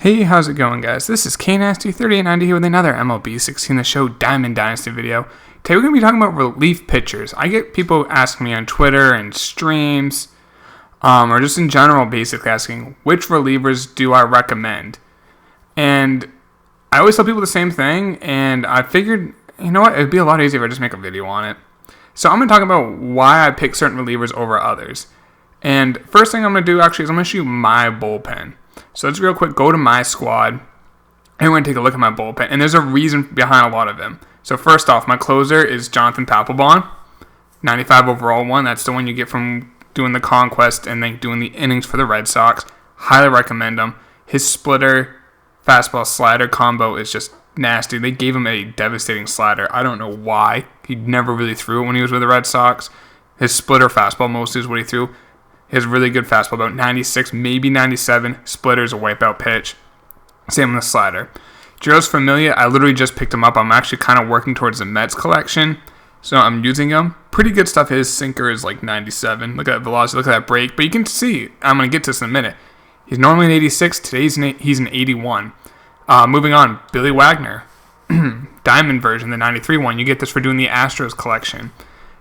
Hey, how's it going, guys? This is Dynasty3890 here with another MLB 16 The Show Diamond Dynasty video. Today we're going to be talking about relief pitchers. I get people asking me on Twitter and streams, or just in general, basically asking, which relievers do I recommend? And I always tell people the same thing, and I figured, you know what, it'd be a lot easier if I just make a video on it. So I'm going to talk about why I pick certain relievers over others. And first thing I'm going to do, actually, is I'm going to show you my bullpen. So let's real quick go to my squad, and we're going to take a look at my bullpen. And there's a reason behind a lot of them. So first off, my closer is Jonathan Papelbon, 95 overall one. That's the one you get from doing the conquest and then doing the innings for the Red Sox. Highly recommend him. His splitter, fastball, slider combo is just nasty. They gave him a devastating slider. I don't know why. He never really threw it when he was with the Red Sox. His splitter fastball mostly is what he threw. He has really good fastball, about 96, maybe 97. Splitter's a wipeout pitch. Same with the slider. Jeurys Familia, I literally just picked him up. I'm actually kind of working towards the Mets collection, so I'm using him. Pretty good stuff. His sinker is like 97. Look at that velocity, look at that break. But you can see, I'm going to get to this in a minute. He's normally an 86. Today he's an 81. Moving on, Billy Wagner. Diamond version, the 93 one. You get this for doing the Astros collection.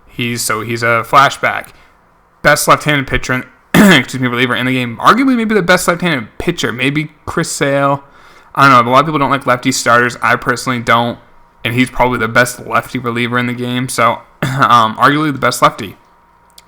He's a flashback. Best left-handed pitcher, reliever in the game. Arguably, maybe the best left-handed pitcher. Maybe Chris Sale. I don't know. A lot of people don't like lefty starters. I personally don't. And he's probably the best lefty reliever in the game. So, arguably the best lefty.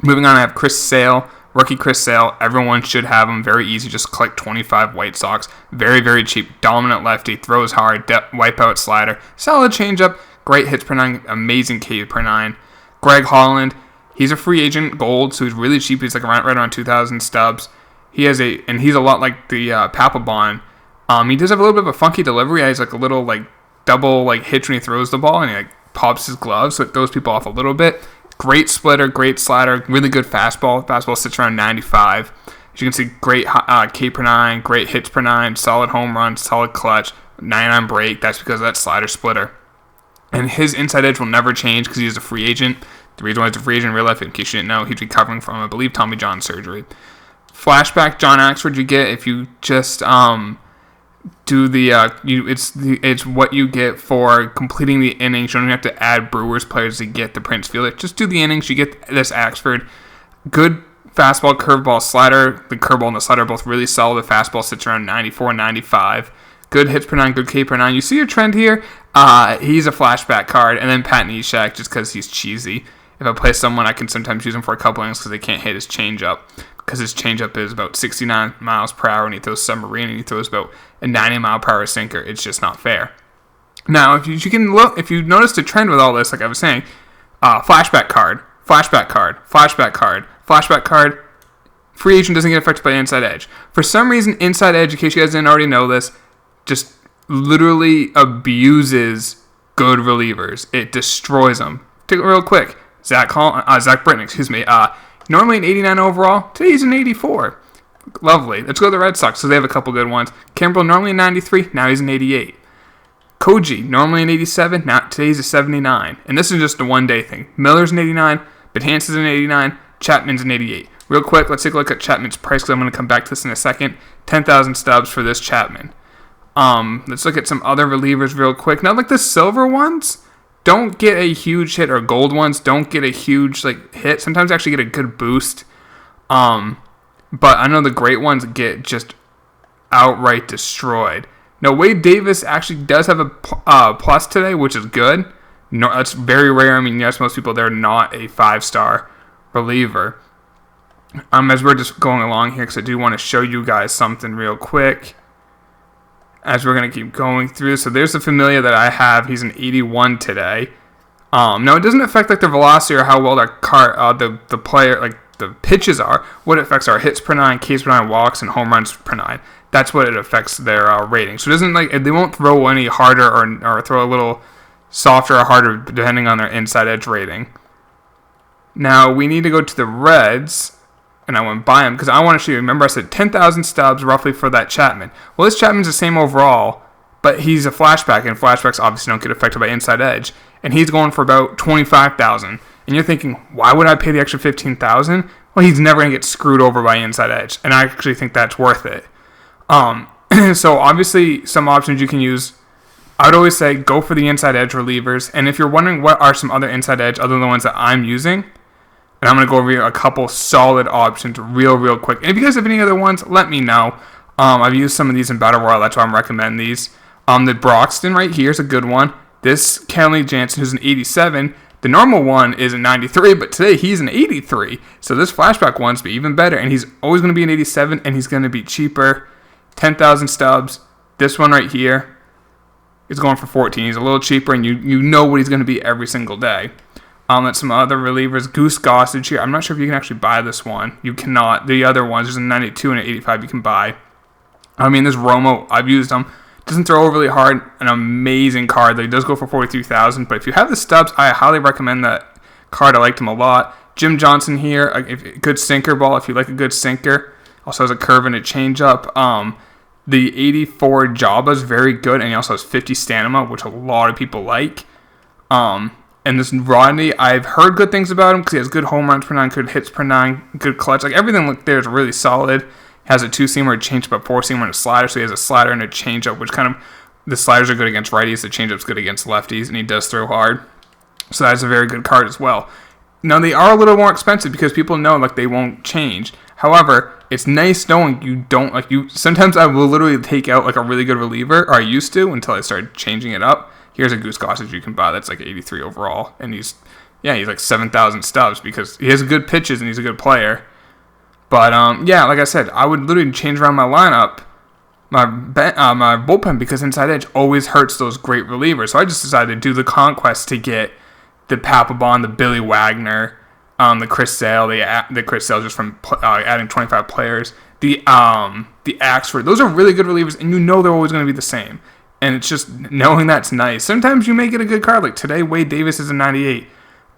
Moving on, I have Chris Sale. Rookie Chris Sale. Everyone should have him. Very easy. Just collect 25 White Sox. Very, very cheap. Dominant lefty. Throws hard. Wipeout slider. Solid changeup. Great hits per nine. Amazing K per nine. Greg Holland. He's a free agent gold, so he's really cheap. He's like right around 2,000 stubs. He's a lot like the Papelbon. He does have a little bit of a funky delivery. He has like a little like double like hitch when he throws the ball, and he like pops his glove, so it throws people off a little bit. Great splitter, great slider, really good fastball. Fastball sits around 95. As you can see, great K per nine, great hits per nine, solid home run, solid clutch, 99 break. That's because of that slider splitter. And his inside edge will never change because he is a free agent. The reason why he's a free agent in real life, in case you didn't know, he's recovering from, I believe, Tommy John surgery. Flashback John Axford you get if you just do the it's what you get for completing the innings. You don't have to add Brewers players to get the Prince Fielder. Just do the innings. You get this Axford. Good fastball, curveball, slider. The curveball and the slider are both really solid. The fastball sits around 94, 95. Good hits per nine, good K per nine. You see a trend here? He's a flashback card. And then Pat Neshek, just because he's cheesy. If I play someone, I can sometimes use him for a couple innings because they can't hit his changeup. Because his changeup is about 69 miles per hour, and he throws submarine, and he throws about a 90 mile per hour sinker. It's just not fair. Now, if you notice the trend with all this, like I was saying, flashback card, flashback card, flashback card, flashback card. Free agent doesn't get affected by inside edge. For some reason, inside edge, in case you guys didn't already know this, just literally abuses good relievers. It destroys them. Take it real quick. Zach Britton, normally an 89 overall. Today he's an 84. Lovely. Let's go to the Red Sox. So they have a couple good ones. Kimbrel, normally a 93. Now he's an 88. Koji, normally an 87. Now today he's a 79. And this is just a one-day thing. Miller's an 89. Betances an 89. Chapman's an 88. Real quick, let's take a look at Chapman's price because I'm going to come back to this in a second. 10,000 stubs for this Chapman. Let's look at some other relievers real quick. Now, like the silver ones, don't get a huge hit, or gold ones don't get a huge hit. Sometimes actually get a good boost. But I know the great ones get just outright destroyed. Now, Wade Davis actually does have a plus today, which is good. No, that's very rare. I mean, yes, most people, they're not a 5-star reliever. As we're just going along here, because I do want to show you guys something real quick. As we're going to keep going through. So there's the Familia that I have. He's an 81 today. Now, it doesn't affect the velocity or how well the player, the pitches are. What it affects are hits per nine, Ks per nine, walks, and home runs per nine. That's what it affects their rating. So it doesn't they won't throw any harder or throw a little softer or harder depending on their inside edge rating. Now, we need to go to the Reds. And I went by him because I want to show you. Remember, I said 10,000 stubs roughly for that Chapman. Well, this Chapman's the same overall, but he's a flashback, and flashbacks obviously don't get affected by inside edge. And he's going for about 25,000. And you're thinking, why would I pay the extra 15,000? Well, he's never going to get screwed over by inside edge, and I actually think that's worth it. So obviously some options you can use. I would always say go for the inside edge relievers. And if you're wondering what are some other inside edge other than the ones that I'm using, and I'm going to go over a couple solid options real quick. And if you guys have any other ones, let me know. I've used some of these in Battle Royale. That's why I'm recommending these. The Broxton right here is a good one. This Kenley Jansen, who's an 87. The normal one is a 93, but today he's an 83. So this flashback one's be even better. And he's always going to be an 87, and he's going to be cheaper. 10,000 stubs. This one right here is going for 14. He's a little cheaper, and you know what he's going to be every single day. That's some other relievers. Goose Gossage here. I'm not sure if you can actually buy this one. You cannot. The other ones, there's a 92 and an 85 you can buy. I mean, this Romo, I've used him. Doesn't throw overly hard. An amazing card. He does go for 43,000. But if you have the stubs, I highly recommend that card. I liked him a lot. Jim Johnson here. A good sinker ball if you like a good sinker. Also has a curve and a changeup. The 84 Jabba is very good. And he also has 50 stamina, which a lot of people like. And this Rodney, I've heard good things about him because he has good home runs per 9, good hits per 9, good clutch. Like everything there is really solid. Has a 2-seamer, a changeup, a 4-seamer, and a slider. So he has a slider and a changeup, which kind of, the sliders are good against righties, the changeup's good against lefties, and he does throw hard. So that's a very good card as well. Now they are a little more expensive because people know like they won't change. However, it's nice knowing you don't like you. Sometimes I will literally take out like a really good reliever, or I used to until I started changing it up. Here's a Goose Gossage you can buy that's like 83 overall, and he's like 7,000 stubs because he has good pitches and he's a good player. But like I said, I would literally change around my lineup, my bullpen, because inside edge always hurts those great relievers. So I just decided to do the conquest to get the Papelbon, the Billy Wagner, the Chris Sale, the Chris Sale just from adding 25 players, the Axford. Those are really good relievers, and you know they're always going to be the same. And it's just knowing that's nice. Sometimes you may get a good card. Like today, Wade Davis is a 98.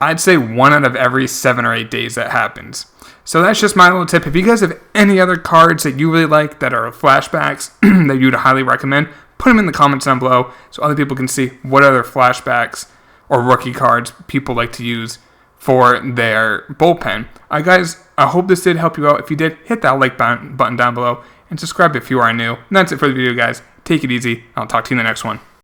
I'd say 1 out of every 7 or 8 days that happens. So that's just my little tip. If you guys have any other cards that you really like that are flashbacks that you would highly recommend, put them in the comments down below so other people can see what other flashbacks or rookie cards people like to use for their bullpen. Guys, I hope this did help you out. If you did, hit that like button down below and subscribe if you are new. And that's it for the video, guys. Take it easy. I'll talk to you in the next one.